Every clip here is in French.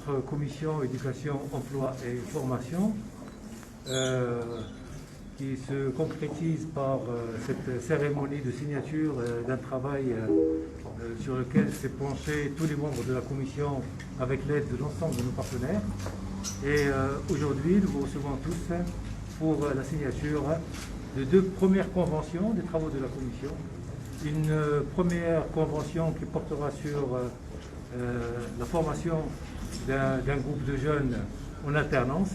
notre commission éducation, emploi et formation, qui se concrétise par cette cérémonie de signature d'un travail sur lequel s'est penché tous les membres de la commission avec l'aide de l'ensemble de nos partenaires. Et aujourd'hui, nous vous recevons tous pour la signature de 2 premières conventions des travaux de la commission. Une première convention qui portera sur la formation d'un groupe de jeunes en alternance,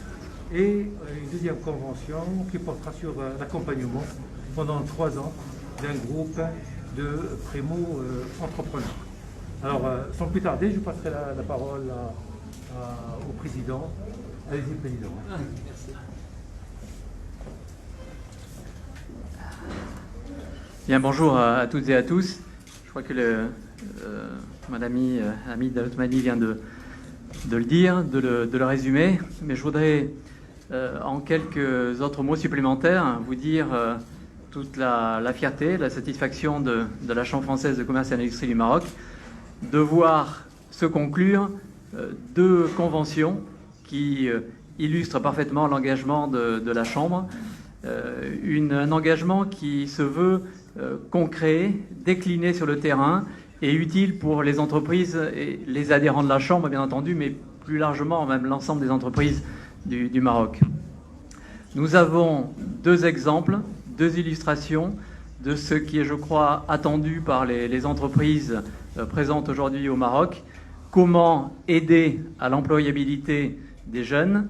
et une deuxième convention qui portera sur l'accompagnement pendant 3 ans d'un groupe de primo-entrepreneurs. Alors, sans plus tarder, je passerai la parole au président. Allez-y, président. Merci. Bien, bonjour à toutes et à tous. Je crois que mon ami Hamid Al-Othmani vient de le dire, de le résumer, mais je voudrais en quelques autres mots supplémentaires vous dire toute la fierté, la satisfaction de la Chambre française de commerce et d'industrie du Maroc de voir se conclure 2 conventions qui illustrent parfaitement l'engagement de la Chambre, un engagement qui se veut concret, décliné sur le terrain et utile pour les entreprises et les adhérents de la Chambre, bien entendu, mais plus largement même l'ensemble des entreprises du Maroc. Nous avons 2 exemples, 2 illustrations de ce qui est, je crois, attendu par les entreprises présentes aujourd'hui au Maroc. Comment aider à l'employabilité des jeunes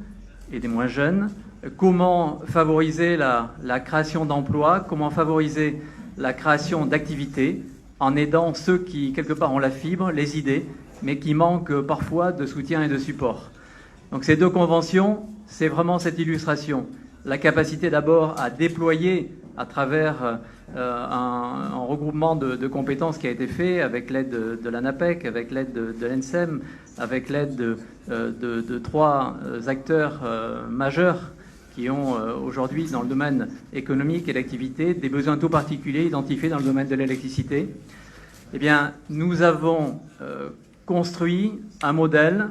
et des moins jeunes, comment favoriser la création d'emplois, comment favoriser la création d'activités en aidant ceux qui, quelque part, ont la fibre, les idées, mais qui manquent parfois de soutien et de support. Donc ces 2 conventions, c'est vraiment cette illustration. La capacité d'abord à déployer à travers un regroupement de compétences qui a été fait avec l'aide de l'ANAPEC, avec l'aide de l'ENSEM, avec l'aide de 3 acteurs majeurs qui ont aujourd'hui dans le domaine économique et d'activité des besoins tout particuliers identifiés dans le domaine de l'électricité. Eh bien, nous avons construit un modèle,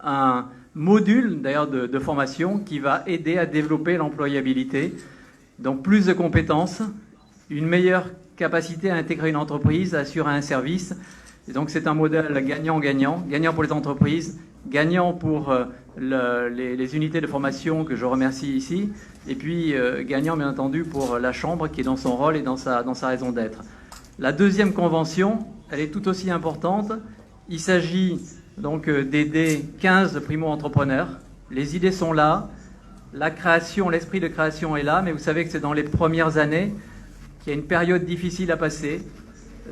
un module d'ailleurs de formation qui va aider à développer l'employabilité. Donc plus de compétences, une meilleure capacité à intégrer une entreprise, à assurer un service. Et donc c'est un modèle gagnant-gagnant, gagnant pour les entreprises, gagnant pour les unités de formation que je remercie ici, et puis gagnant bien entendu pour la Chambre qui est dans son rôle et dans sa raison d'être. La deuxième convention, elle est tout aussi importante. Il s'agit donc d'aider 15 primo-entrepreneurs. Les idées sont là, la création, l'esprit de création est là, mais vous savez que c'est dans les premières années qu'il y a une période difficile à passer.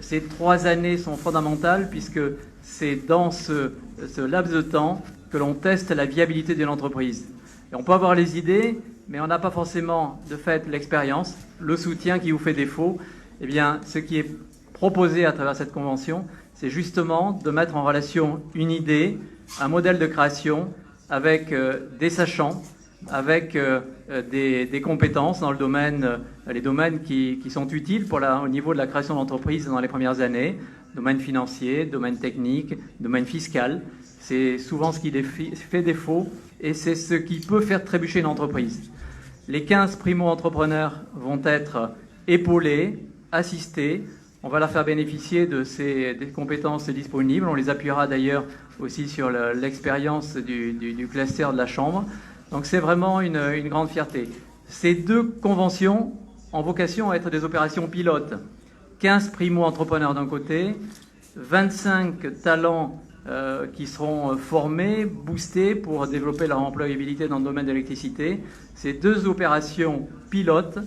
Ces 3 années sont fondamentales puisque c'est dans ce laps de temps que l'on teste la viabilité de l'entreprise. Et on peut avoir les idées, mais on n'a pas forcément de fait l'expérience, le soutien qui vous fait défaut. Eh bien, ce qui est proposé à travers cette convention, c'est justement de mettre en relation une idée, un modèle de création avec des sachants, avec des compétences dans le domaine, les domaines qui sont utiles au niveau de la création d'entreprise dans les premières années, domaine financier, domaine technique, domaine fiscal. C'est souvent ce qui fait défaut et c'est ce qui peut faire trébucher une entreprise. Les 15 primo-entrepreneurs vont être épaulés, assistés. On va leur faire bénéficier des compétences disponibles. On les appuiera d'ailleurs aussi sur l'expérience du cluster de la Chambre. Donc c'est vraiment une grande fierté. Ces 2 conventions ont vocation à être des opérations pilotes. 15 primo-entrepreneurs d'un côté, 25 talents qui seront formés, boostés pour développer leur employabilité dans le domaine de l'électricité. Ces 2 opérations pilotes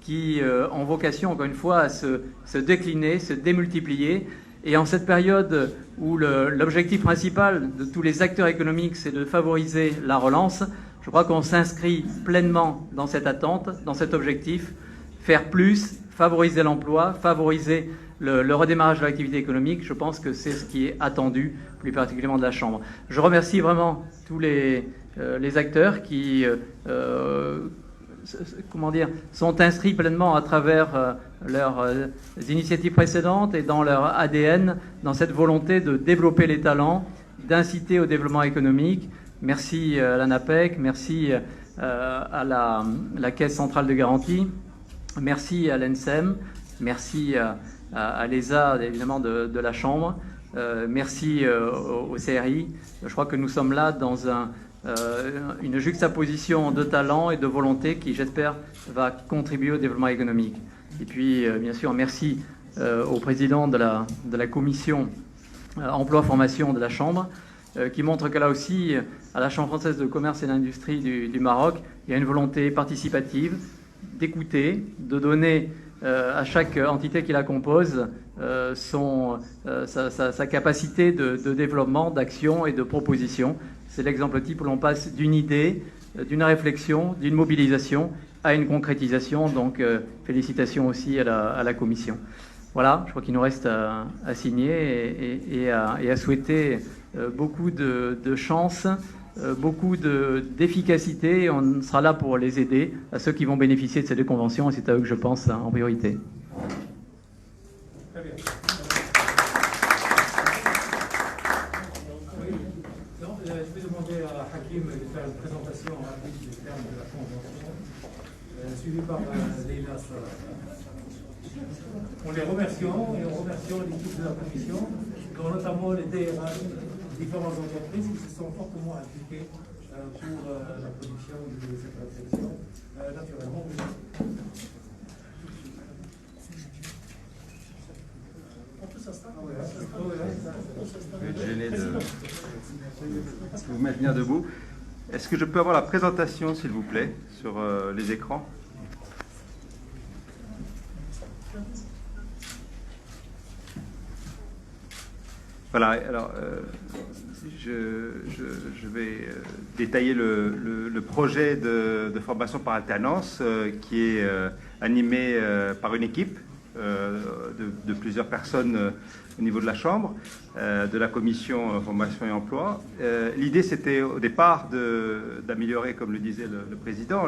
qui ont vocation, encore une fois, à se décliner, se démultiplier. Et en cette période où l'objectif principal de tous les acteurs économiques, c'est de favoriser la relance, je crois qu'on s'inscrit pleinement dans cette attente, dans cet objectif, faire plus, favoriser l'emploi, favoriser le redémarrage de l'activité économique. Je pense que c'est ce qui est attendu, plus particulièrement de la Chambre. Je remercie vraiment tous les acteurs qui sont inscrits pleinement à travers leurs initiatives précédentes et dans leur ADN, dans cette volonté de développer les talents, d'inciter au développement économique. Merci à l'ANAPEC, merci à la Caisse centrale de garantie, merci à l'ENSEM, merci à l'ESA évidemment de la Chambre, merci au CRI. Je crois que nous sommes là dans une juxtaposition de talents et de volonté qui, j'espère, va contribuer au développement économique. Et puis, bien sûr, merci au président de la commission emploi-formation de la Chambre, qui montre que là aussi, à la Chambre française de commerce et d'industrie du Maroc, il y a une volonté participative d'écouter, de donner à chaque entité qui la compose sa capacité de développement, d'action et de proposition. C'est l'exemple type où l'on passe d'une idée, d'une réflexion, d'une mobilisation à une concrétisation. Donc, félicitations aussi à la Commission. Voilà, je crois qu'il nous reste à signer et à souhaiter beaucoup de chance, beaucoup d'efficacité. On sera là pour les aider, à ceux qui vont bénéficier de ces deux conventions, et c'est à eux que je pense en priorité. Très bien. Je vais demander à Hakim de faire une présentation rapide des termes de la convention, suivie par Leïla Salah. En les remercions et en remerciant l'équipe de la Commission, dont notamment les DRH des différentes entreprises qui se sont fortement impliquées pour la production de cette réflexion. Naturellement, Je vais être gêné de vous maintenir debout. Est-ce que je peux avoir la présentation, s'il vous plaît, sur les écrans ? Voilà, alors je vais détailler le projet de formation par alternance qui est animé par une équipe de plusieurs personnes au niveau de la Chambre, de la commission formation et emploi. L'idée, c'était au départ d'améliorer, comme le disait le président,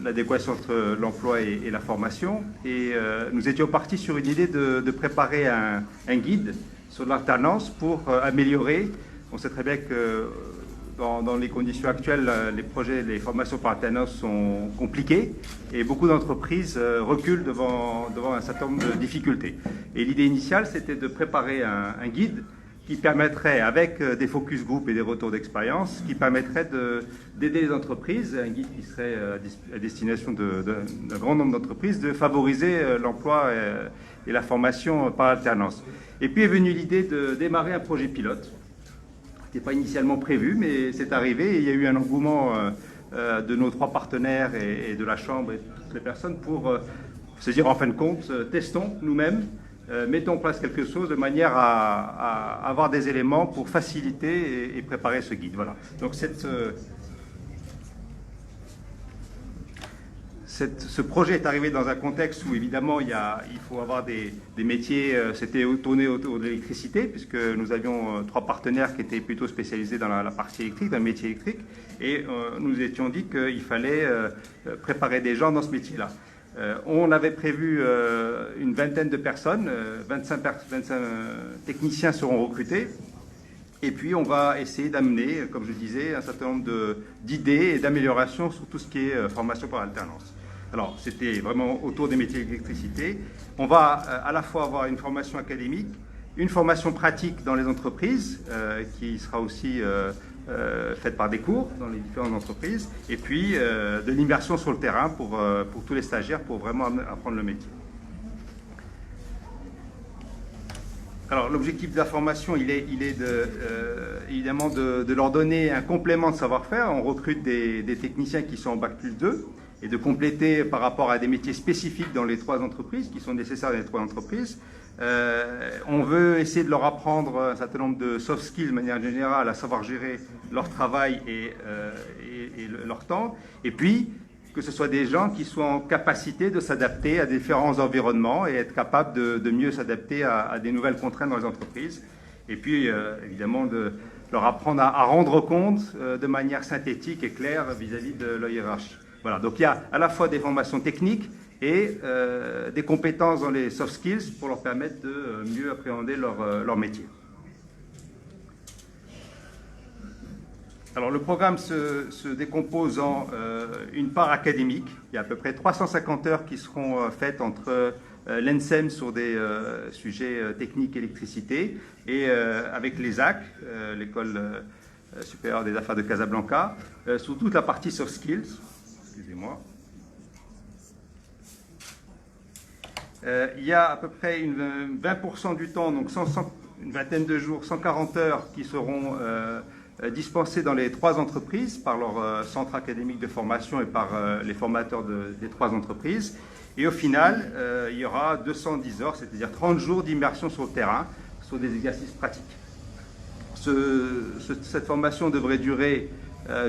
l'adéquation entre l'emploi et la formation. Et nous étions partis sur une idée de préparer un guide sur l'alternance pour améliorer. On sait très bien que dans les conditions actuelles, les formations par alternance sont compliquées et beaucoup d'entreprises reculent devant un certain nombre de difficultés. Et l'idée initiale, c'était de préparer un guide qui permettrait, avec des focus group et des retours d'expérience, qui permettrait d'aider les entreprises, un guide qui serait à destination d'un grand nombre d'entreprises, de favoriser l'emploi et la formation par alternance. Et puis est venue l'idée de démarrer un projet pilote, qui n'était pas initialement prévu, mais c'est arrivé, et il y a eu un engouement de nos trois partenaires et de la Chambre et de toutes les personnes pour se dire, en fin de compte, testons nous-mêmes, mettons en place quelque chose de manière à avoir des éléments pour faciliter et préparer ce guide. Voilà. Donc ce projet est arrivé dans un contexte où évidemment il faut avoir des métiers, c'était tourné autour de l'électricité, puisque nous avions trois partenaires qui étaient plutôt spécialisés dans la partie électrique, dans le métier électrique, et nous étions dit qu'il fallait préparer des gens dans ce métier-là. On avait prévu une vingtaine de personnes, 25 techniciens seront recrutés, et puis on va essayer d'amener, comme je disais, un certain nombre d'idées et d'améliorations sur tout ce qui est formation par alternance. Alors, c'était vraiment autour des métiers d'électricité. On va à la fois avoir une formation académique, une formation pratique dans les entreprises, qui sera aussi faite par des cours dans les différentes entreprises, et puis de l'immersion sur le terrain pour tous les stagiaires, pour vraiment apprendre le métier. Alors, l'objectif de la formation, il est évidemment de leur donner un complément de savoir-faire. On recrute des techniciens qui sont en Bac plus 2, et de compléter par rapport à des métiers spécifiques dans les trois entreprises, qui sont nécessaires dans les trois entreprises. On veut essayer de leur apprendre un certain nombre de soft skills de manière générale, à savoir gérer leur travail et leur temps. Et puis, que ce soit des gens qui soient en capacité de s'adapter à différents environnements et être capables de mieux s'adapter à des nouvelles contraintes dans les entreprises. Et puis, évidemment, de leur apprendre à rendre compte de manière synthétique et claire vis-à-vis de leur hiérarchie. Voilà, donc il y a à la fois des formations techniques et des compétences dans les soft skills pour leur permettre de mieux appréhender leur métier. Alors le programme se décompose en une part académique. Il y a à peu près 350 heures qui seront faites entre l'ENSEM sur des sujets techniques électricité et avec l'ESAC, l'école supérieure des affaires de Casablanca, sur toute la partie soft skills. Excusez-moi. Il y a à peu près 20% du temps, donc une vingtaine de jours, 140 heures qui seront dispensés dans les 3 entreprises par leur centre académique de formation et par les formateurs des 3 entreprises. Et au final, il y aura 210 heures, c'est-à-dire 30 jours d'immersion sur le terrain, sur des exercices pratiques. Cette formation devrait durer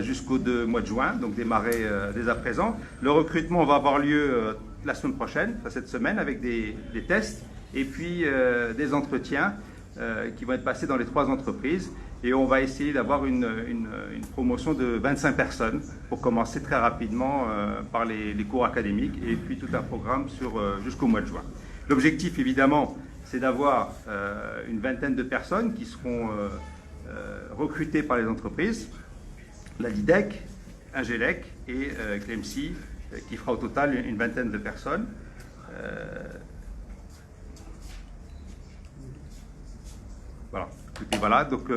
jusqu'au mois de juin, donc démarrer dès à présent. Le recrutement va avoir lieu la semaine prochaine, cette semaine, avec des tests et puis des entretiens qui vont être passés dans les 3 entreprises. Et on va essayer d'avoir une promotion de 25 personnes pour commencer très rapidement par les cours académiques et puis tout un programme jusqu'au mois de juin. L'objectif, évidemment, c'est d'avoir une vingtaine de personnes qui seront recrutées par les entreprises, la LIDEC, Ingelec et Clemcy, qui fera au total une vingtaine de personnes. Voilà. Et voilà, donc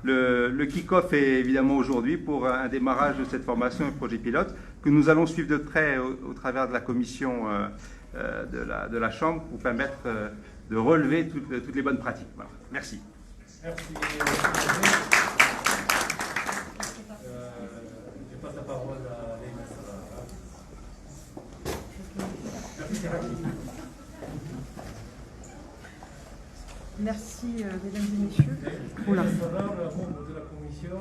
le kick-off est évidemment aujourd'hui pour un démarrage de cette formation et projet pilote que nous allons suivre de près au travers de la commission de la Chambre pour permettre de relever toutes les bonnes pratiques. Voilà. Merci. Merci. Je passe la parole à Léna Sarah. Merci, mesdames et messieurs. Léna Sarah, membre de la commission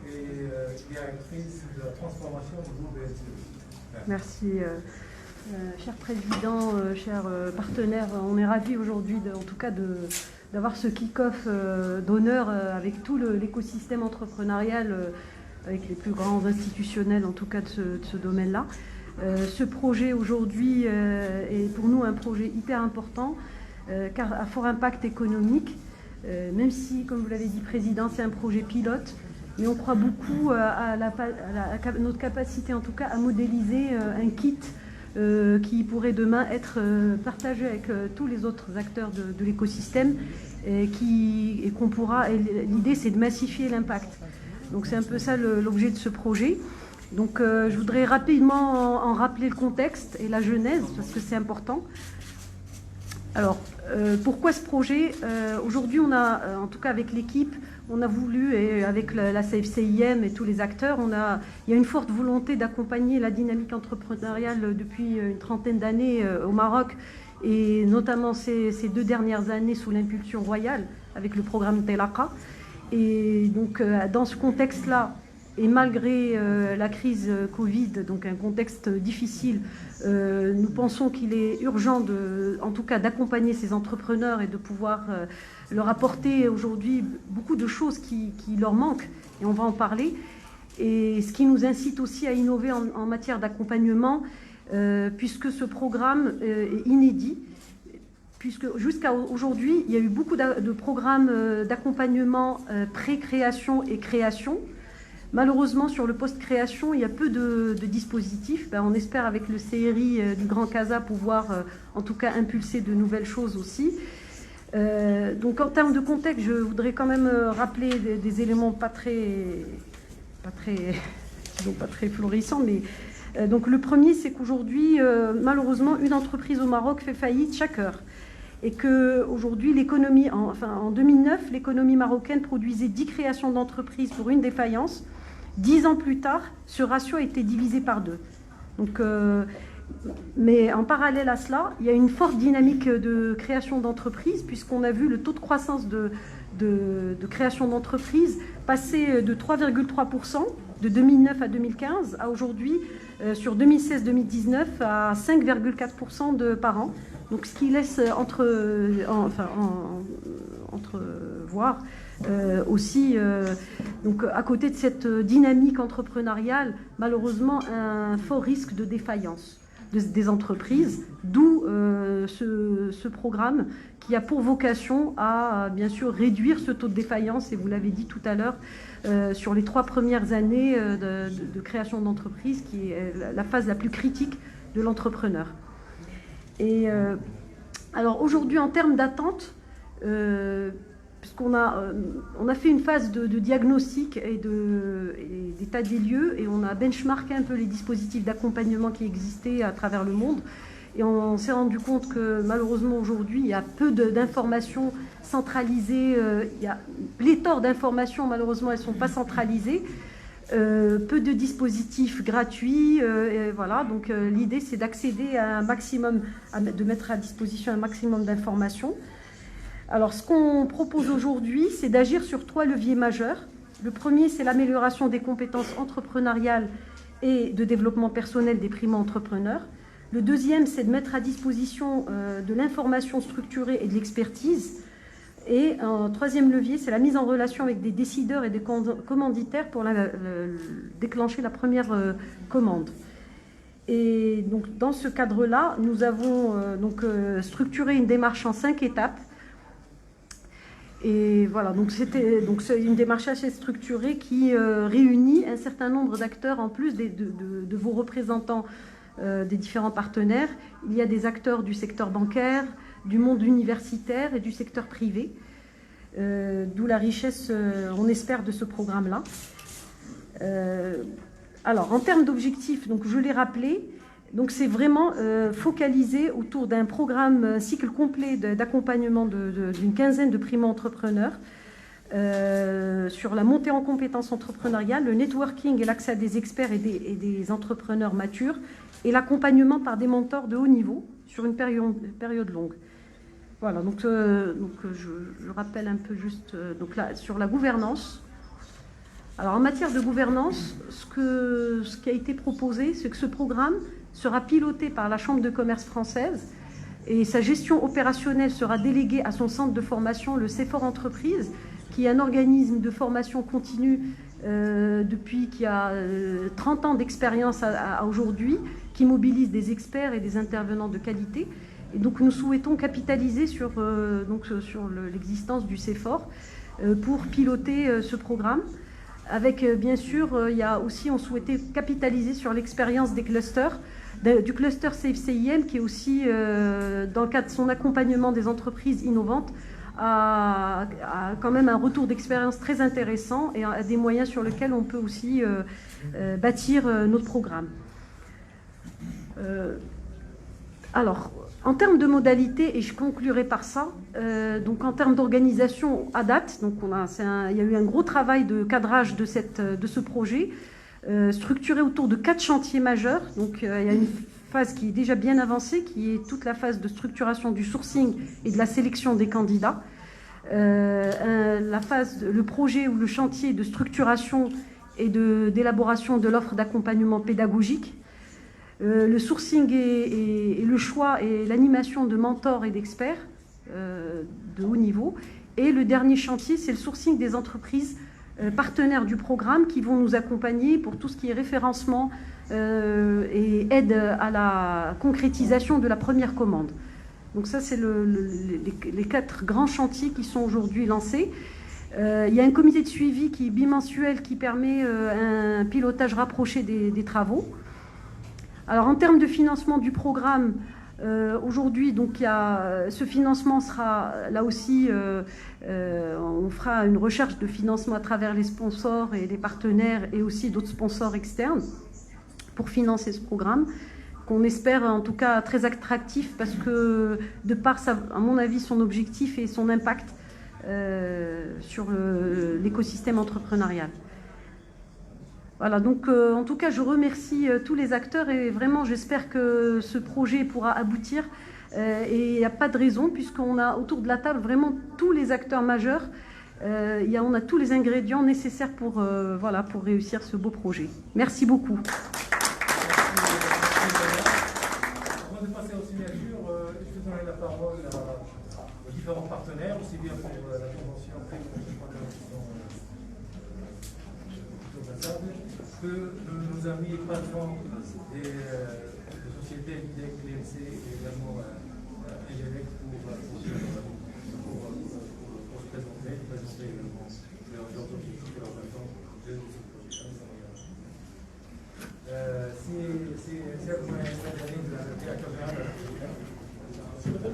et directrice de la transformation du groupe BNCE. Merci, cher président, chers partenaires. On est ravis aujourd'hui, en tout cas, d'avoir ce kick-off d'honneur avec tout l'écosystème entrepreneurial, avec les plus grands institutionnels, en tout cas, de ce domaine-là. Ce projet aujourd'hui est pour nous un projet hyper important, car à fort impact économique, même si, comme vous l'avez dit, Président, c'est un projet pilote, mais on croit beaucoup à notre capacité, en tout cas, à modéliser un kit qui pourrait demain être partagé avec tous les autres acteurs de l'écosystème et qu'on pourra. L'idée, c'est de massifier l'impact. Donc c'est un peu ça l'objet de ce projet. Donc je voudrais rapidement en rappeler le contexte et la genèse, parce que c'est important. Alors, pourquoi ce projet? Aujourd'hui, on a, en tout cas avec l'équipe, on a voulu, et avec la CFCIM et tous les acteurs, il y a une forte volonté d'accompagner la dynamique entrepreneuriale depuis une trentaine d'années au Maroc, et notamment ces 2 dernières années sous l'impulsion royale, avec le programme Telaka. Et donc, dans ce contexte-là, et malgré la crise Covid, donc un contexte difficile, nous pensons qu'il est urgent, en tout cas, d'accompagner ces entrepreneurs et de pouvoir leur apporter aujourd'hui beaucoup de choses qui leur manquent, et on va en parler. Et ce qui nous incite aussi à innover en matière d'accompagnement, puisque ce programme est inédit, puisque jusqu'à aujourd'hui, il y a eu beaucoup de programmes d'accompagnement pré-création et création. Malheureusement, sur le post-création, il y a peu de dispositifs. On espère, avec le CRI du Grand Casa, pouvoir en tout cas impulser de nouvelles choses aussi. Donc en termes de contexte, je voudrais quand même rappeler des éléments pas très florissants. Mais, donc le premier, c'est qu'aujourd'hui, malheureusement, une entreprise au Maroc fait faillite chaque heure. Et qu'aujourd'hui, l'économie, en 2009, l'économie marocaine produisait 10 créations d'entreprises pour une défaillance. 10 ans plus tard, ce ratio a été divisé par 2. Donc, mais en parallèle à cela, il y a une forte dynamique de création d'entreprises, puisqu'on a vu le taux de croissance de création d'entreprises passer de 3,3% de 2009 à 2015 à aujourd'hui, sur 2016-2019, à 5,4% par an. Donc, ce qui laisse entrevoir aussi, donc, à côté de cette dynamique entrepreneuriale, malheureusement, un fort risque de défaillance. des entreprises, d'où ce programme qui a pour vocation à, bien sûr, réduire ce taux de défaillance, et vous l'avez dit tout à l'heure, sur les 3 premières années de création d'entreprise, qui est la phase la plus critique de l'entrepreneur. Et alors aujourd'hui, en termes d'attente, puisqu'on a fait une phase de diagnostic et d'état des lieux, et on a benchmarké un peu les dispositifs d'accompagnement qui existaient à travers le monde. Et on s'est rendu compte que malheureusement aujourd'hui, il y a peu d'informations centralisées, il y a pléthore d'informations, malheureusement elles ne sont pas centralisées, peu de dispositifs gratuits, et voilà. Donc l'idée c'est d'accéder à un maximum, de mettre à disposition un maximum d'informations. Alors ce qu'on propose aujourd'hui, c'est d'agir sur 3 leviers majeurs. Le premier, c'est l'amélioration des compétences entrepreneuriales et de développement personnel des primo-entrepreneurs. Le deuxième, c'est de mettre à disposition de l'information structurée et de l'expertise. Et un troisième levier, c'est la mise en relation avec des décideurs et des commanditaires pour déclencher la première commande. Et donc, dans ce cadre-là, nous avons structuré une démarche en 5 étapes. Et voilà, donc c'est une démarche assez structurée qui réunit un certain nombre d'acteurs en plus de vos représentants des différents partenaires. Il y a des acteurs du secteur bancaire, du monde universitaire et du secteur privé, d'où la richesse, on espère, de ce programme-là. Alors, en termes d'objectifs, donc je l'ai rappelé, donc c'est vraiment focalisé autour d'un programme cycle complet d'accompagnement d'une quinzaine de primo-entrepreneurs sur la montée en compétences entrepreneuriales, le networking et l'accès à des experts et des entrepreneurs matures, et l'accompagnement par des mentors de haut niveau sur une période longue. Voilà, donc je rappelle un peu juste donc là, sur la gouvernance. Alors en matière de gouvernance, ce qui a été proposé, c'est que ce programme sera piloté par la Chambre de commerce française et sa gestion opérationnelle sera déléguée à son centre de formation, le CEFOR Entreprise, qui est un organisme de formation continue depuis qui a 30 ans d'expérience à aujourd'hui, qui mobilise des experts et des intervenants de qualité. Et donc nous souhaitons capitaliser sur l'existence du CEFOR pour piloter ce programme. Avec bien sûr, on souhaitait capitaliser sur l'expérience des clusters, du cluster Safe-CIM qui est aussi, dans le cadre de son accompagnement des entreprises innovantes, a quand même un retour d'expérience très intéressant et a des moyens sur lesquels on peut aussi bâtir notre programme. Alors, en termes de modalités, et je conclurai par ça, donc en termes d'organisation à date, donc il y a eu un gros travail de cadrage de ce projet, structuré autour de 4 chantiers majeurs. Donc il y a une phase qui est déjà bien avancée, qui est toute la phase de structuration du sourcing et de la sélection des candidats. Le projet ou le chantier de structuration et d'élaboration de l'offre d'accompagnement pédagogique. Le sourcing et le choix et l'animation de mentors et d'experts de haut niveau. Et le dernier chantier, c'est le sourcing des entreprises partenaires du programme qui vont nous accompagner pour tout ce qui est référencement et aide à la concrétisation de la première commande. Donc ça, c'est les 4 grands chantiers qui sont aujourd'hui lancés. Il y a un comité de suivi qui est bimensuel qui permet un pilotage rapproché des travaux. Alors en termes de financement du programme, aujourd'hui, donc ce financement sera là aussi, on fera une recherche de financement à travers les sponsors et les partenaires et aussi d'autres sponsors externes pour financer ce programme, qu'on espère en tout cas très attractif parce que de par, à mon avis, son objectif et son impact sur l'écosystème entrepreneurial. Voilà, donc en tout cas, je remercie tous les acteurs et vraiment, j'espère que ce projet pourra aboutir. Et il n'y a pas de raison, puisqu'on a autour de la table vraiment tous les acteurs majeurs. On a tous les ingrédients nécessaires pour réussir ce beau projet. Merci beaucoup. Avant de passer aux signatures, je vais donner la parole aux différents partenaires, aussi bien pour la convention que nos amis patrons des société l'IDEC, l'INC et également l'ELEC pour se présenter également leurs objectifs et leurs attentes de ce projet. C'est à vous d'intervenir le directeur général de la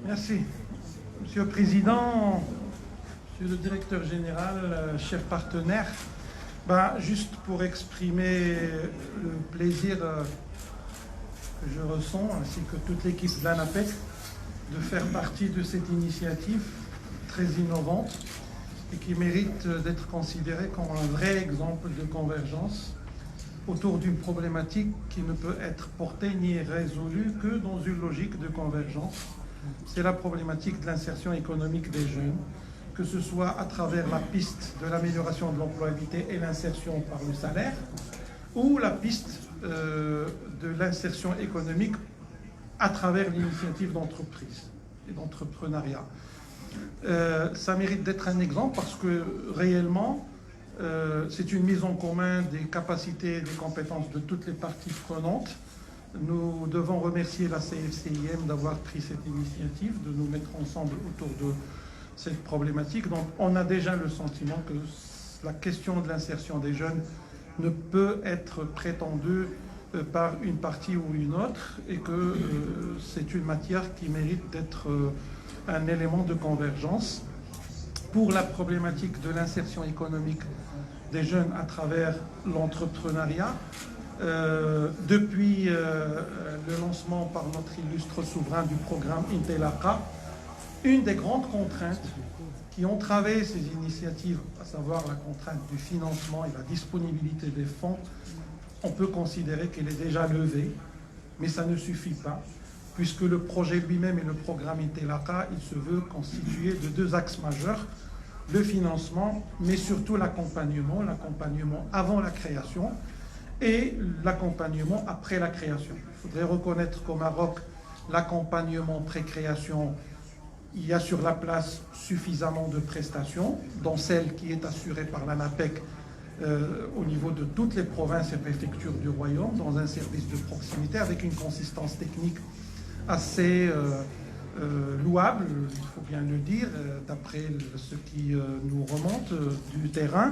Merci. Monsieur le Président, Monsieur le Directeur Général, chers partenaires, juste pour exprimer le plaisir que je ressens, ainsi que toute l'équipe de l'ANAPEC, de faire partie de cette initiative très innovante et qui mérite d'être considérée comme un vrai exemple de convergence autour d'une problématique qui ne peut être portée ni résolue que dans une logique de convergence. C'est la problématique de l'insertion économique des jeunes, que ce soit à travers la piste de l'amélioration de l'employabilité et l'insertion par le salaire, ou la piste de l'insertion économique à travers l'initiative d'entreprise et d'entrepreneuriat. Ça mérite d'être un exemple parce que réellement, c'est une mise en commun des capacités et des compétences de toutes les parties prenantes. Nous devons remercier la CFCIM d'avoir pris cette initiative, de nous mettre ensemble autour de cette problématique. Donc on a déjà le sentiment que la question de l'insertion des jeunes ne peut être prétendue par une partie ou une autre et que c'est une matière qui mérite d'être un élément de convergence. Pour la problématique de l'insertion économique des jeunes à travers l'entrepreneuriat, depuis le lancement par notre illustre souverain du programme Intelaka, une des grandes contraintes qui ont travé ces initiatives, à savoir la contrainte du financement et la disponibilité des fonds, on peut considérer qu'elle est déjà levée, mais ça ne suffit pas, puisque le projet lui-même et le programme Intelaka, il se veut constitué de deux axes majeurs, le financement, mais surtout l'accompagnement avant la création et l'accompagnement après la création. Il faudrait reconnaître qu'au Maroc, l'accompagnement pré-création, il y a sur la place suffisamment de prestations, dont celle qui est assurée par l'ANAPEC au niveau de toutes les provinces et préfectures du Royaume, dans un service de proximité avec une consistance technique assez louable, il faut bien le dire, d'après ce qui nous remonte du terrain.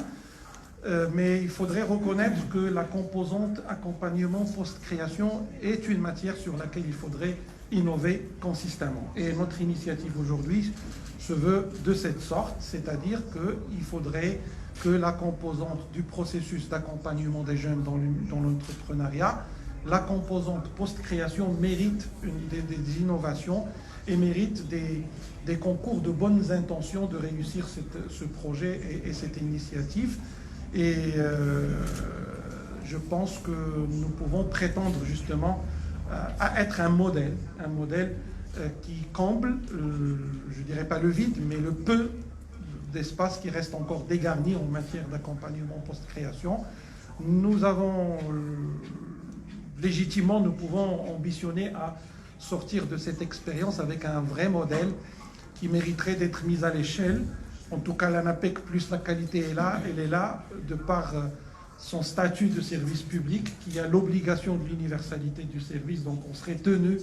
Mais il faudrait reconnaître que la composante accompagnement post-création est une matière sur laquelle il faudrait innover consistamment. Et notre initiative aujourd'hui se veut de cette sorte, c'est-à-dire qu'il faudrait que la composante du processus d'accompagnement des jeunes dans l'entrepreneuriat, la composante post-création mérite des innovations et mérite des concours de bonnes intentions de réussir ce projet et cette initiative. Et je pense que nous pouvons prétendre justement à être un modèle qui comble, je ne dirais pas le vide, mais le peu d'espace qui reste encore dégarni en matière d'accompagnement post-création. Nous avons légitimement, nous pouvons ambitionner à sortir de cette expérience avec un vrai modèle qui mériterait d'être mis à l'échelle. En tout cas, l'ANAPEC plus la qualité est là, elle est là de par son statut de service public qui a l'obligation de l'universalité du service. Donc on serait tenu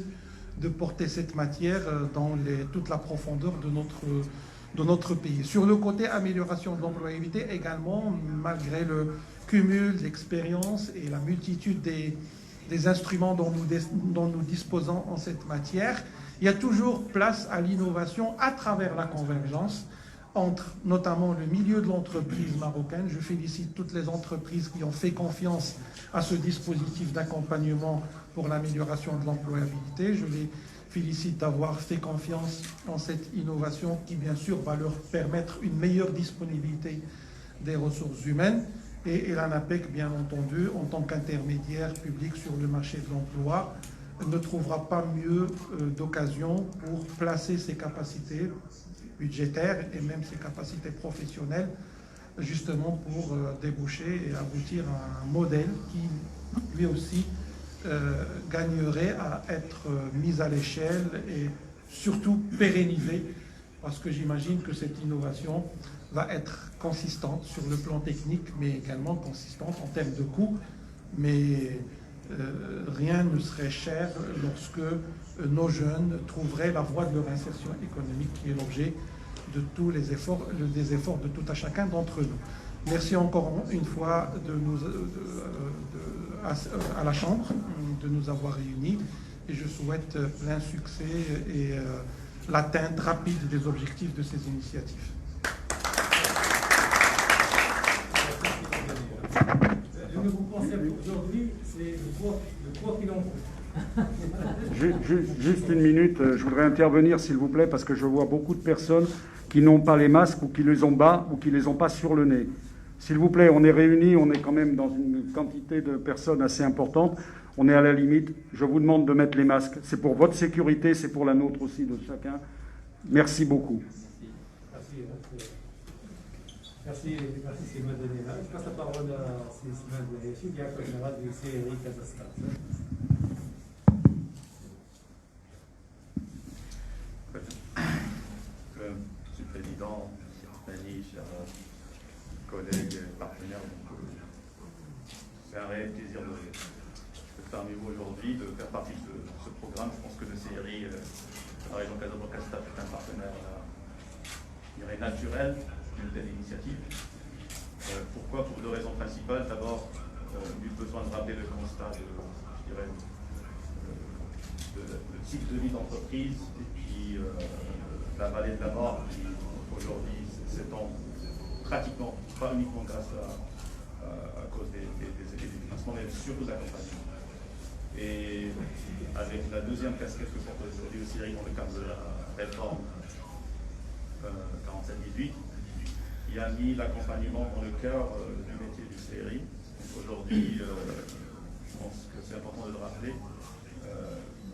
de porter cette matière dans toute la profondeur de notre pays. Sur le côté amélioration de l'employabilité également, malgré le cumul d'expériences et la multitude des instruments dont nous disposons en cette matière, il y a toujours place à l'innovation à travers la convergence entre notamment le milieu de l'entreprise marocaine. Je félicite toutes les entreprises qui ont fait confiance à ce dispositif d'accompagnement pour l'amélioration de l'employabilité. Je les félicite d'avoir fait confiance en cette innovation qui, bien sûr, va leur permettre une meilleure disponibilité des ressources humaines. Et l'ANAPEC, bien entendu, en tant qu'intermédiaire public sur le marché de l'emploi, ne trouvera pas mieux d'occasion pour placer ses capacités budgétaires et même ses capacités professionnelles, justement pour déboucher et aboutir à un modèle qui, lui aussi, gagnerait à être mise à l'échelle et surtout pérennisée, parce que j'imagine que cette innovation va être consistante sur le plan technique, mais également consistante en termes de coûts. Mais rien ne serait cher lorsque nos jeunes trouveraient la voie de leur insertion économique, qui est l'objet de tous les efforts, des efforts de tout à chacun d'entre nous. Merci encore une fois à la Chambre de nous avoir réunis, et je souhaite plein succès et l'atteinte rapide des objectifs de ces initiatives. Le nouveau concept aujourd'hui, c'est le quoi qu'il en coûte. Juste une minute, je voudrais intervenir s'il vous plaît, parce que je vois beaucoup de personnes qui n'ont pas les masques ou qui les ont bas ou qui les ont pas sur le nez. S'il vous plaît, on est réunis, on est quand même dans une quantité de personnes assez importante. On est à la limite. Je vous demande de mettre les masques. C'est pour votre sécurité, c'est pour la nôtre aussi de chacun. Merci beaucoup. Merci, Sylvain Denela. Je passe la parole à Sylvain Denela, directeur général du CRI Kazakhstan. Monsieur le Président, chers amis, chers collègues et partenaires, c'est un réel plaisir de parmi vous aujourd'hui, de faire partie de ce programme. Je pense que le CRI, la région Casablanca est un partenaire naturel d'une telle initiative. Pourquoi? Pour deux raisons principales. D'abord, du besoin de rappeler le constat le cycle de vie d'entreprise et puis la vallée de la mort qui aujourd'hui s'étend pratiquement, pas uniquement grâce à cause des effets du financement, mais surtout de l'accompagnement. Et avec la deuxième casquette que porte aujourd'hui le CRI dans le cadre de la réforme 47-18, qui a mis l'accompagnement dans le cœur du métier du CRI. Aujourd'hui, je pense que c'est important de le rappeler,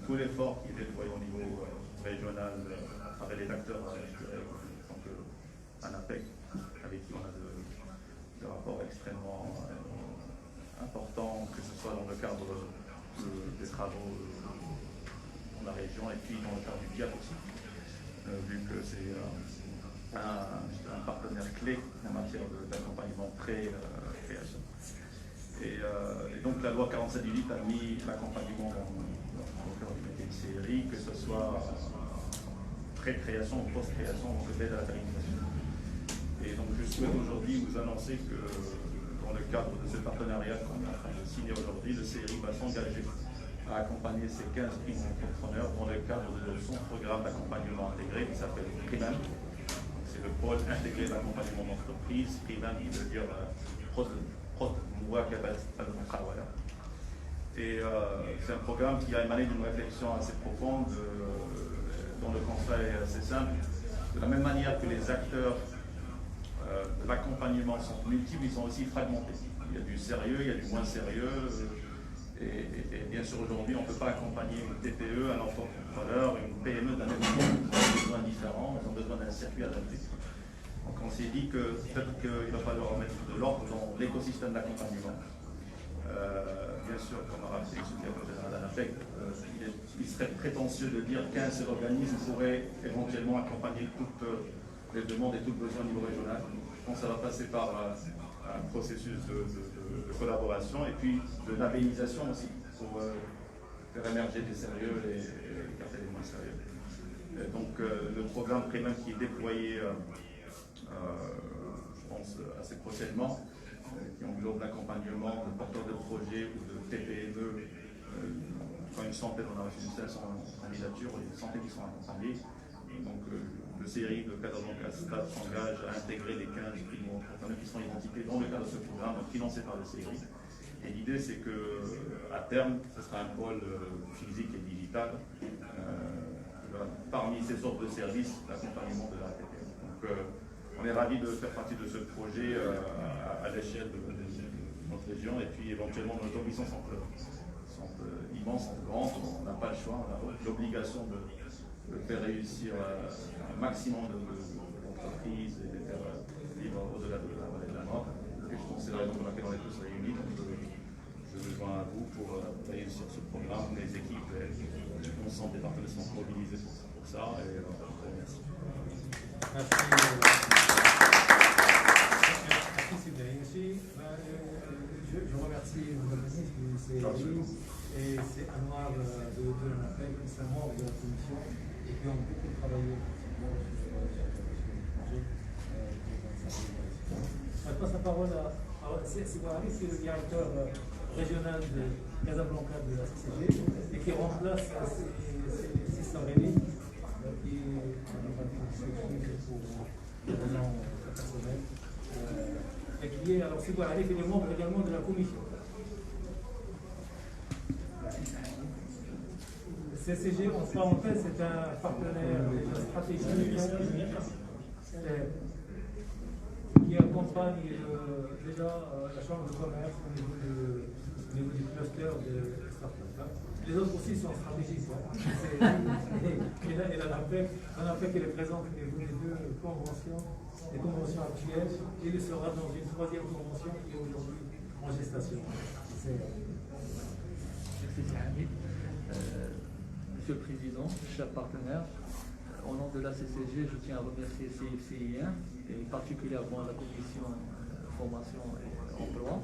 tout l'effort qui est déployé au niveau régional à travers les acteurs, tant que ANAPEC, avec qui on a des rapports extrêmement importants, que ce soit dans le cadre des travaux dans la région et puis dans le cadre du DIAP aussi, vu que c'est un partenaire clé en matière d'accompagnement pré-création. Et donc la loi 47-18 a mis l'accompagnement dans le cœur du métier de CRI, que ce soit pré-création ou post-création, donc l'aide à la pérennisation. Et donc je souhaite aujourd'hui vous annoncer que dans le cadre de ce partenariat qu'on est en train de signer aujourd'hui, le CRI va s'engager à accompagner ces 15 prix entrepreneurs dans le cadre de son programme d'accompagnement intégré qui s'appelle PRIMAM. C'est le pôle intégré d'accompagnement d'entreprise. PRIMAM, il veut dire et c'est un programme qui a émané d'une réflexion assez profonde dont le constat est assez simple. De la même manière que les acteurs de l'accompagnement sont multiples, ils sont aussi fragmentés. Il y a du sérieux, il y a du moins sérieux. Et bien sûr, aujourd'hui, on ne peut pas accompagner une TPE, un entrepreneur, une PME d'un même niveau. Ils ont des besoins différents, ils ont besoin d'un circuit adapté. Donc on s'est dit que peut-être qu'il va falloir mettre de l'ordre dans l'écosystème d'accompagnement. Bien sûr, comme a rappelé le secrétaire général d'ANAPEC, il serait prétentieux de dire qu'un seul organisme pourrait éventuellement accompagner toutes les demandes et tout le besoin au niveau régional. Je pense que ça va passer par un processus de collaboration et puis de labellisation aussi pour faire émerger des sérieux et écarter les moins sérieux. Donc le programme PRIMAM qui est déployé, je pense, assez prochainement, qui englobe l'accompagnement de porteurs de projets ou de TPE, quand une centaine, on a reçu 500 candidatures, il y a une centaine qui sont accompagnés. Donc le CRI de Casablanca s'engage à intégrer les 15 primo-entrepreneurs qui sont identifiés dans le cadre de ce programme financé par le CRI. Et l'idée, c'est qu'à terme, ce sera un pôle physique et digital parmi ces sortes de services d'accompagnement de la TPE. Donc on est ravis de faire partie de ce projet à l'échelle de notre région et puis éventuellement nos ambitions sont immenses, sont grandes, on n'a pas le choix, on a l'obligation de faire réussir un maximum d'entreprises et de faire vivre au-delà de la vallée de la mort. Et je pense que c'est la raison pour laquelle on est tous réunis. Donc je vous joins à vous pour réussir ce projet. programme. Les équipes, l'ensemble des partenaires sont mobilisés pour ça. Et on vous remercie. Merci. Merci Sylvain. Je remercie Mme la ministre du CRI et c'est Anouar de l'ANAPEC, qui sont membres de la commission et qui ont beaucoup travaillé effectivement sur ce projet. Je passe la parole à Sibouari, c'est le directeur régional de Casablanca de la CCG et qui remplace Sista Rémi, qui pour des raisons personnelles. Et qui est, alors Sibouari est membre également de la commission. CCG, en parenthèse, c'est un partenaire stratégique qui accompagne déjà la Chambre de commerce au niveau du cluster de start-up. Les autres aussi sont stratégiques. Et l'ANAPEC, elle est présente au niveau des deux conventions, les conventions actuelles, et il sera dans une troisième convention qui est aujourd'hui en gestation. Merci, Monsieur le Président, chers partenaires, au nom de la CCG, je tiens à remercier CFCI1 et particulièrement la Commission Formation et Emploi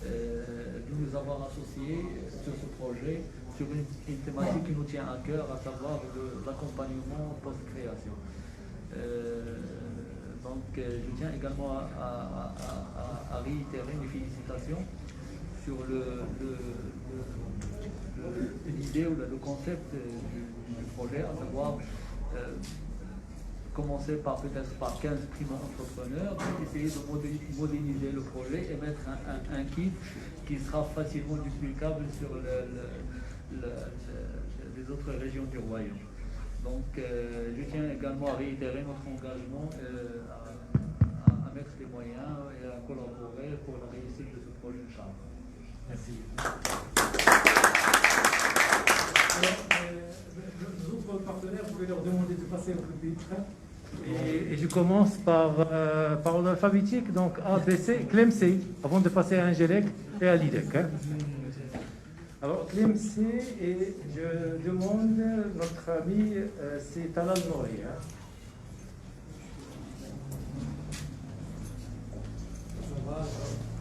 de nous avoir associés sur ce projet, sur une thématique qui nous tient à cœur, à savoir l'accompagnement post-création. Donc, je tiens également à réitérer mes félicitations sur l'idée ou le concept du projet, à savoir commencer peut-être par 15 primo-entrepreneurs, essayer de modéliser le projet et mettre un kit qui sera facilement duplicable sur les autres régions du royaume. Donc je tiens également à réitérer notre engagement à mettre les moyens et à collaborer pour la réussite de ce projet de charge. Merci. Les autres partenaires, je vais leur demander de passer au plus vite. Et je commence par ordre alphabétique, donc A, B, C, Clem C, avant de passer à Angélec et à l'IDEC. Alors, Clem C, et je demande notre ami, c'est Talal Nouri.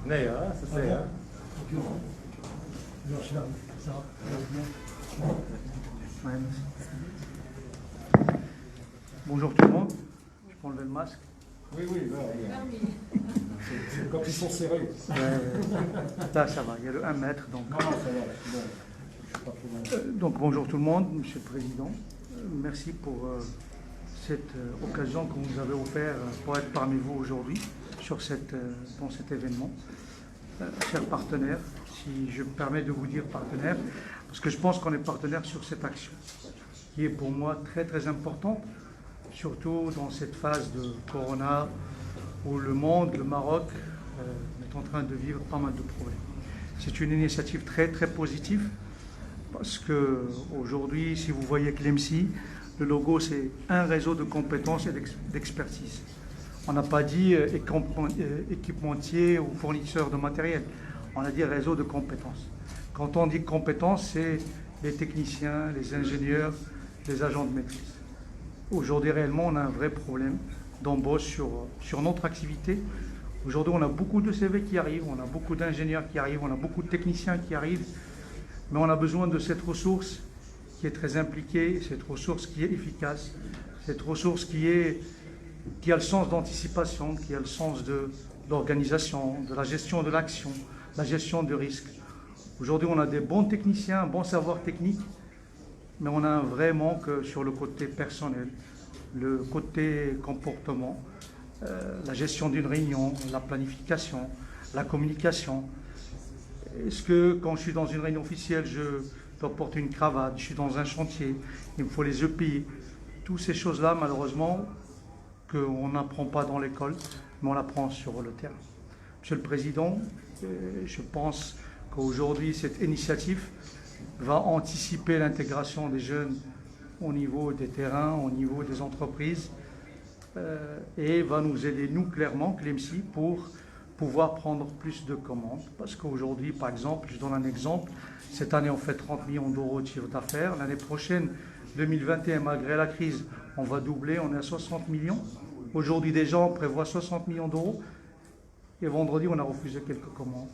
Naya, ça c'est. Bonjour tout le monde. Je peux enlever le masque. Oui, c'est quand ils sont serrés. Là, ça va, il y a le 1 mètre. Donc, donc bonjour tout le monde, Monsieur le Président. Merci pour cette occasion que vous nous avez offert pour être parmi vous aujourd'hui dans cet événement. Chers partenaires, si je me permets de vous dire partenaire, parce que je pense qu'on est partenaire sur cette action, qui est pour moi très très importante, surtout dans cette phase de Corona où le monde, le Maroc, est en train de vivre pas mal de problèmes. C'est une initiative très très positive parce que aujourd'hui, si vous voyez Clemcy, le logo c'est un réseau de compétences et d'expertise. On n'a pas dit équipementier ou fournisseur de matériel, on a dit réseau de compétences. Quand on dit compétences, c'est les techniciens, les ingénieurs, les agents de maîtrise. Aujourd'hui, réellement, on a un vrai problème d'embauche sur notre activité. Aujourd'hui, on a beaucoup de CV qui arrivent, on a beaucoup d'ingénieurs qui arrivent, on a beaucoup de techniciens qui arrivent, mais on a besoin de cette ressource qui est très impliquée, cette ressource qui est efficace, cette ressource qui a le sens d'anticipation, qui a le sens de l'organisation, de la gestion de l'action, la gestion du risque. Aujourd'hui, on a des bons techniciens, un bon savoir technique, mais on a un vrai manque sur le côté personnel, le côté comportement, la gestion d'une réunion, la planification, la communication. Est-ce que quand je suis dans une réunion officielle, je dois porter une cravate, je suis dans un chantier, il me faut les EPI. Toutes ces choses-là, malheureusement, qu'on n'apprend pas dans l'école, mais on l'apprend sur le terrain. Monsieur le Président, je pense qu'aujourd'hui, cette initiative va anticiper l'intégration des jeunes au niveau des terrains, au niveau des entreprises, et va nous aider, nous, clairement, Clemcy, pour pouvoir prendre plus de commandes. Parce qu'aujourd'hui, par exemple, je donne un exemple, cette année on fait 30 millions d'euros de chiffre d'affaires. L'année prochaine, 2021, malgré la crise, on va doubler, on est à 60 millions. Aujourd'hui, déjà, on prévoit 60 millions d'euros. Et vendredi, on a refusé quelques commandes.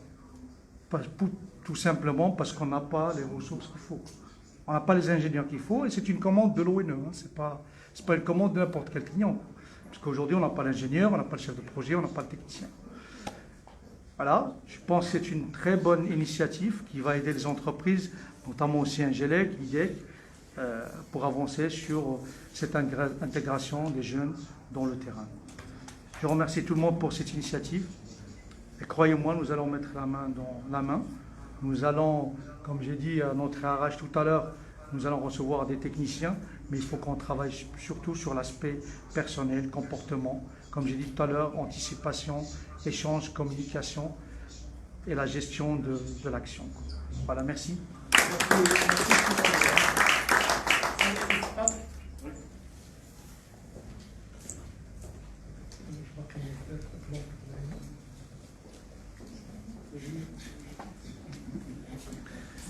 Tout simplement parce qu'on n'a pas les ressources qu'il faut. On n'a pas les ingénieurs qu'il faut. Et c'est une commande de l'ONE. Hein. Ce n'est pas une commande de n'importe quel client. Parce qu'aujourd'hui, on n'a pas l'ingénieur, on n'a pas le chef de projet, on n'a pas le technicien. Voilà, je pense que c'est une très bonne initiative qui va aider les entreprises, notamment aussi Ingelec, IDEC, pour avancer sur cette intégration des jeunes dans le terrain. Je remercie tout le monde pour cette initiative. Et croyez-moi, nous allons mettre la main dans la main. Nous allons, comme j'ai dit à notre RH tout à l'heure, nous allons recevoir des techniciens, mais il faut qu'on travaille surtout sur l'aspect personnel, comportement, comme j'ai dit tout à l'heure, anticipation, échange, communication et la gestion de l'action. Voilà, merci.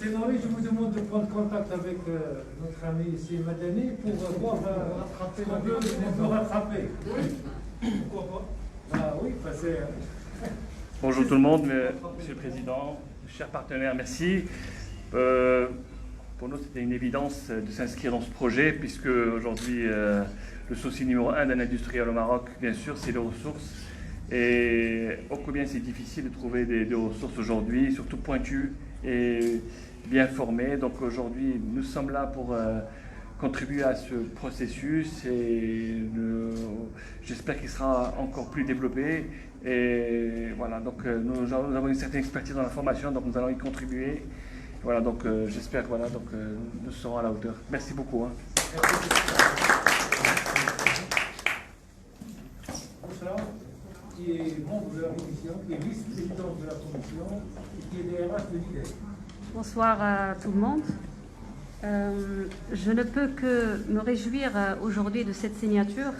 C'est normal, je vous demande de prendre contact avec notre ami ici, Madani, pour voir on peut rattraper. Oui. Pourquoi pas? Ah oui, passer. Bonjour tout le monde, Monsieur le Président, chers partenaires, merci. Pour nous, c'était une évidence de s'inscrire dans ce projet, puisque aujourd'hui, le souci numéro 1 d'un industriel au Maroc, bien sûr, c'est les ressources. Et ô combien c'est difficile de trouver des ressources aujourd'hui, surtout pointues et bien formées. Donc aujourd'hui, nous sommes là pour contribuer à ce processus et j'espère qu'il sera encore plus développé. Et voilà, donc nous avons une certaine expertise dans la formation, donc nous allons y contribuer. Voilà, donc j'espère que nous serons à la hauteur. Merci beaucoup. Hein. Qui est membre de la commission, qui est vice-présidente de la commission et qui est DRH de l'IDEC. Bonsoir à tout le monde. Je ne peux que me réjouir aujourd'hui de cette signature.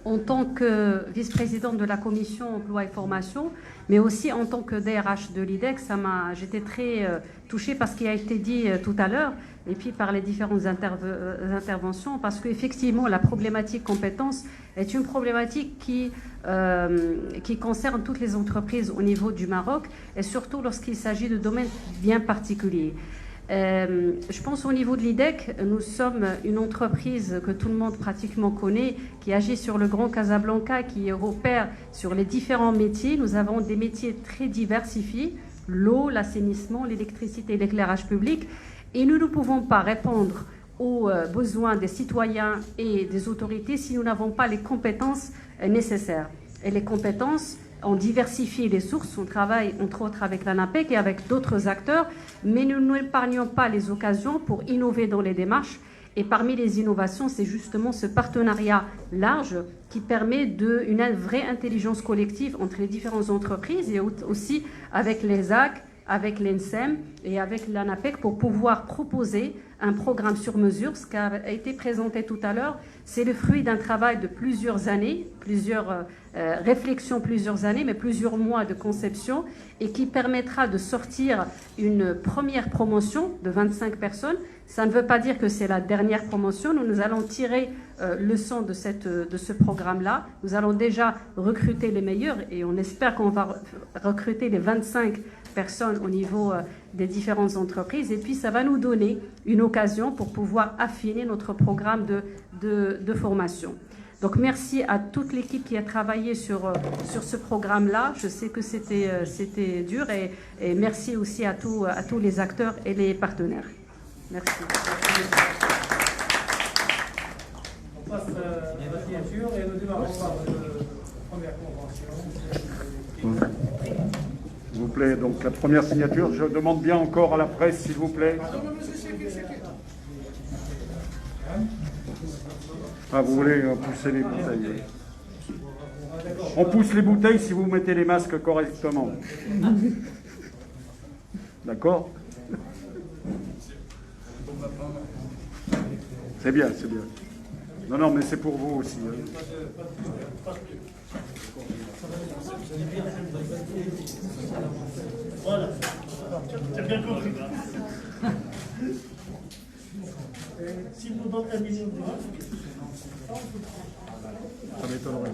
En tant que vice-présidente de la commission emploi et formation, mais aussi en tant que DRH de l'IDEC, j'étais très touchée par ce qui a été dit tout à l'heure, et puis par les différentes interventions, parce qu'effectivement, la problématique compétences est une problématique qui concerne toutes les entreprises au niveau du Maroc, et surtout lorsqu'il s'agit de domaines bien particuliers. Je pense au niveau de l'IDEC, nous sommes une entreprise que tout le monde pratiquement connaît, qui agit sur le Grand Casablanca, qui opère sur les différents métiers. Nous avons des métiers très diversifiés, l'eau, l'assainissement, l'électricité, l'éclairage public, et nous ne pouvons pas répondre aux besoins des citoyens et des autorités si nous n'avons pas les compétences nécessaires. Et les compétences, on diversifie les sources, on travaille entre autres avec l'ANAPEC et avec d'autres acteurs, mais nous n'épargnons pas les occasions pour innover dans les démarches. Et parmi les innovations, c'est justement ce partenariat large qui permet une vraie intelligence collective entre les différentes entreprises et aussi avec les ZAC, avec l'ENSEM et avec l'ANAPEC pour pouvoir proposer un programme sur mesure. Ce qui a été présenté tout à l'heure, c'est le fruit d'un travail de plusieurs années, plusieurs réflexions, plusieurs années, mais plusieurs mois de conception, et qui permettra de sortir une première promotion de 25 personnes. Ça ne veut pas dire que c'est la dernière promotion. Nous allons tirer leçon de ce programme-là. Nous allons déjà recruter les meilleurs et on espère qu'on va recruter les 25 personnes au niveau des différentes entreprises. Et puis, ça va nous donner une occasion pour pouvoir affiner notre programme de formation. Donc, merci à toute l'équipe qui a travaillé sur ce programme-là. Je sais que c'était dur et merci aussi à tous les acteurs et les partenaires. Merci. On passe à la signature et nous démarrons par la première convention. S'il vous plaît, donc la première signature, je demande bien encore à la presse, s'il vous plaît. Ah, vous voulez pousser les bouteilles? On pousse les bouteilles si vous mettez les masques correctement. D'accord? C'est bien, c'est bien. Non, mais c'est pour vous aussi. Hein. Voilà. Tu as bien compris. S'il nous donne 1 million d'euros, Ça m'étonnerait.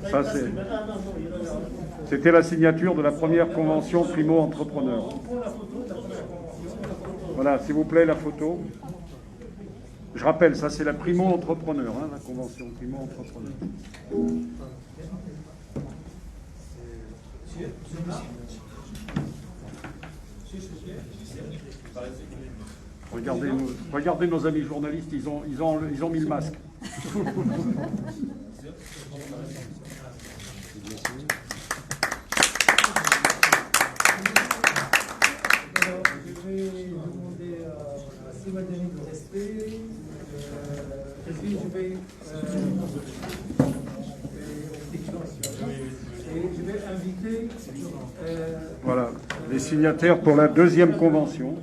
Ça, c'était la signature de la première convention primo-entrepreneur. Voilà, s'il vous plaît, la photo. Je rappelle, ça c'est la primo-entrepreneur, hein, la convention primo-entrepreneur. Regardez nos amis journalistes, ils ont mis le masque. Alors, je vais demander à Simadani de rester. Et puis je vais inviter. Voilà, les signataires pour la deuxième convention.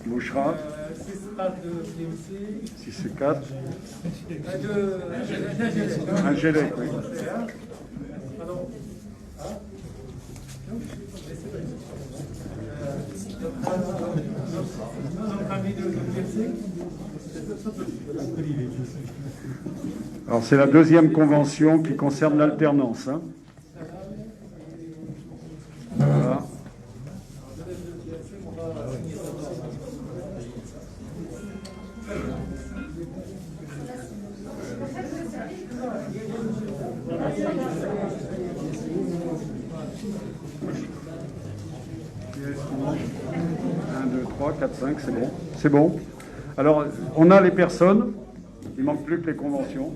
Mouchra. 6C4. Angélec, oui. Alors c'est la deuxième convention qui concerne l'alternance. Hein. Voilà. Un, 2, 3, 4, 5, c'est bon. C'est bon. Alors, on a les personnes, il manque plus que les conventions.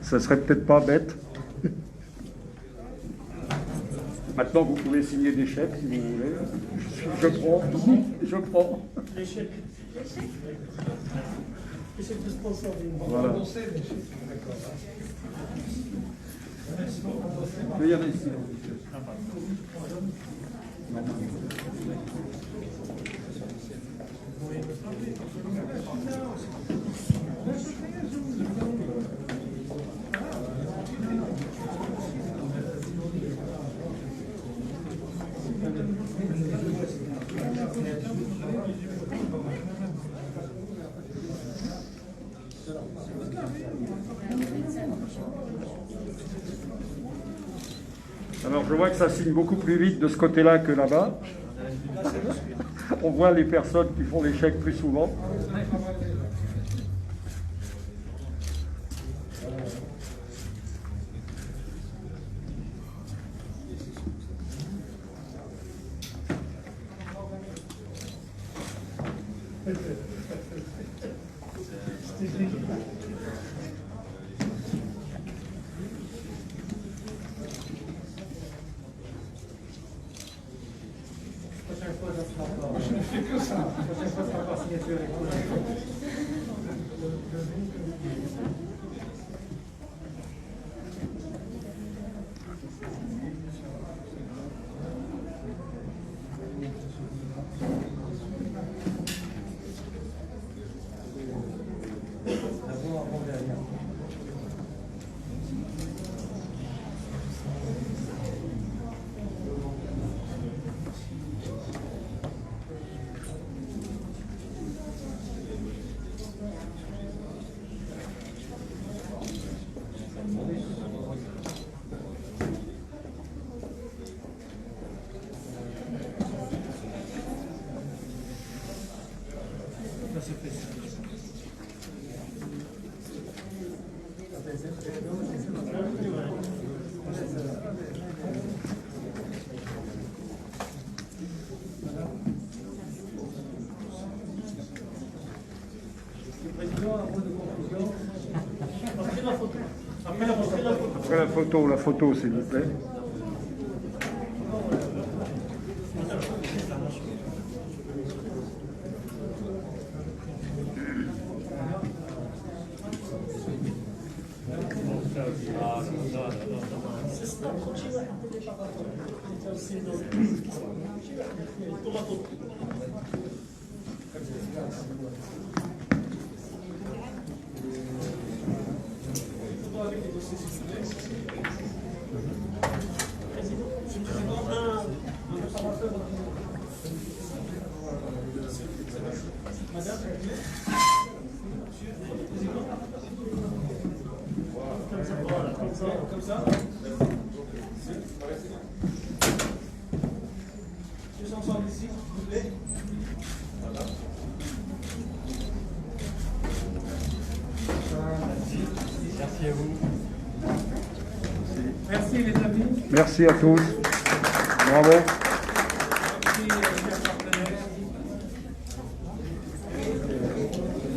Ça serait peut-être pas bête. Maintenant, vous pouvez signer des chèques si vous voulez. Je prends. Je prends. les chèques. Les chèques de sponsor. Voilà. Mais il y en a ici. Alors je vois que ça signe beaucoup plus vite de ce côté-là que là-bas. On voit les personnes qui font les chèques plus souvent. Après la photo, s'il vous plaît. Comme ça. Tous ensemble ici, s'il vous plaît. Voilà. Merci à vous. Merci les amis. Merci à tous. Bravo. Merci.